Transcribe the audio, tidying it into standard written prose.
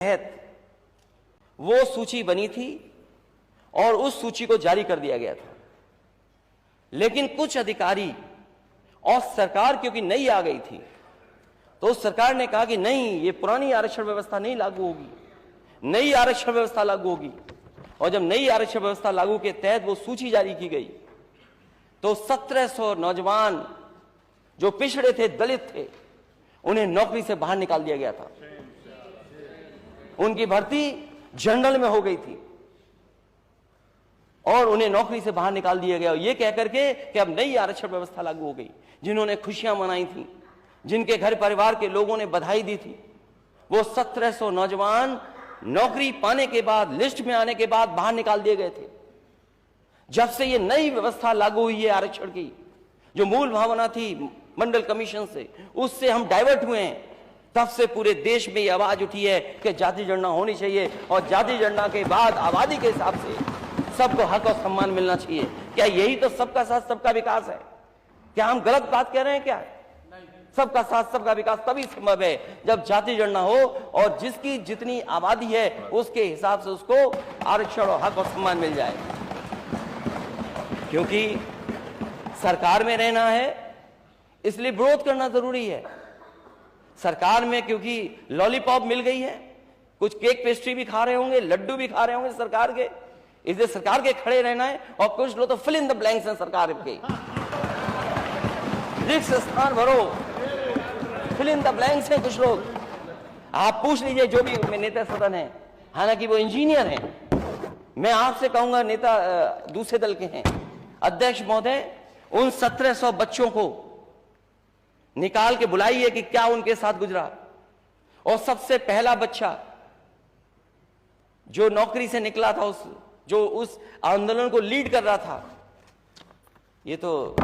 तहत वो सूची बनी थी और उस सूची को जारी कर दिया गया था। लेकिन कुछ अधिकारी और सरकार क्योंकि नई आ गई थी, तो उस सरकार ने कहा कि नहीं, ये पुरानी आरक्षण व्यवस्था नहीं लागू होगी, नई आरक्षण व्यवस्था लागू होगी। और जब नई आरक्षण व्यवस्था लागू के तहत वो सूची जारी की गई, तो 1700 नौजवान जो पिछड़े थे, दलित थे, उन्हें नौकरी से बाहर निकाल दिया गया था। उनकी भर्ती जनरल में हो गई थी और उन्हें नौकरी से बाहर निकाल दिया गया, ये कहकर के कि अब नई आरक्षण व्यवस्था लागू हो गई। जिन्होंने खुशियां मनाई थी, जिनके घर परिवार के लोगों ने बधाई दी थी, वो 1700 नौजवान नौकरी पाने के बाद, लिस्ट में आने के बाद बाहर निकाल दिए गए थे। जब से ये नई व्यवस्था लागू हुई है आरक्षण की, जो मूल भावना थी मंडल कमीशन से, उससे हम डाइवर्ट हुए हैं। तब से पूरे देश में ये आवाज उठी है कि जाति जनगणना होनी चाहिए और जाति जनगणना के बाद आबादी के हिसाब से सबको हक और सम्मान मिलना चाहिए। क्या यही तो सबका साथ सबका विकास है? क्या हम गलत बात कह रहे हैं? क्या सबका साथ सबका विकास तभी संभव है जब जाति जनगणना हो और जिसकी जितनी आबादी है उसके हिसाब से उसको आरक्षण और हक और सम्मान मिल जाए। क्योंकि सरकार में रहना है, इसलिए विरोध करना जरूरी है। सरकार में क्योंकि लॉलीपॉप मिल गई है, कुछ केक पेस्ट्री भी खा रहे होंगे, लड्डू भी खा रहे होंगे सरकार के, इसलिए सरकार के खड़े रहना है। और कुछ लोग तो फिल इन द ब्लैंक्स हैं सरकार के, रिक्त स्थान भरो, फिल इन द ब्लैंक्स हैं कुछ लोग। आप पूछ लीजिए जो भी नेता सदन है, हालांकि वो इंजीनियर हैं। मैं आपसे कहूंगा, नेता दूसरे दल के हैं, अध्यक्ष महोदय, उन 1700 बच्चों को निकाल के बुलाइए कि क्या उनके साथ गुजरा। और सबसे पहला बच्चा जो नौकरी से निकला था, जो उस आंदोलन को लीड कर रहा था, ये तो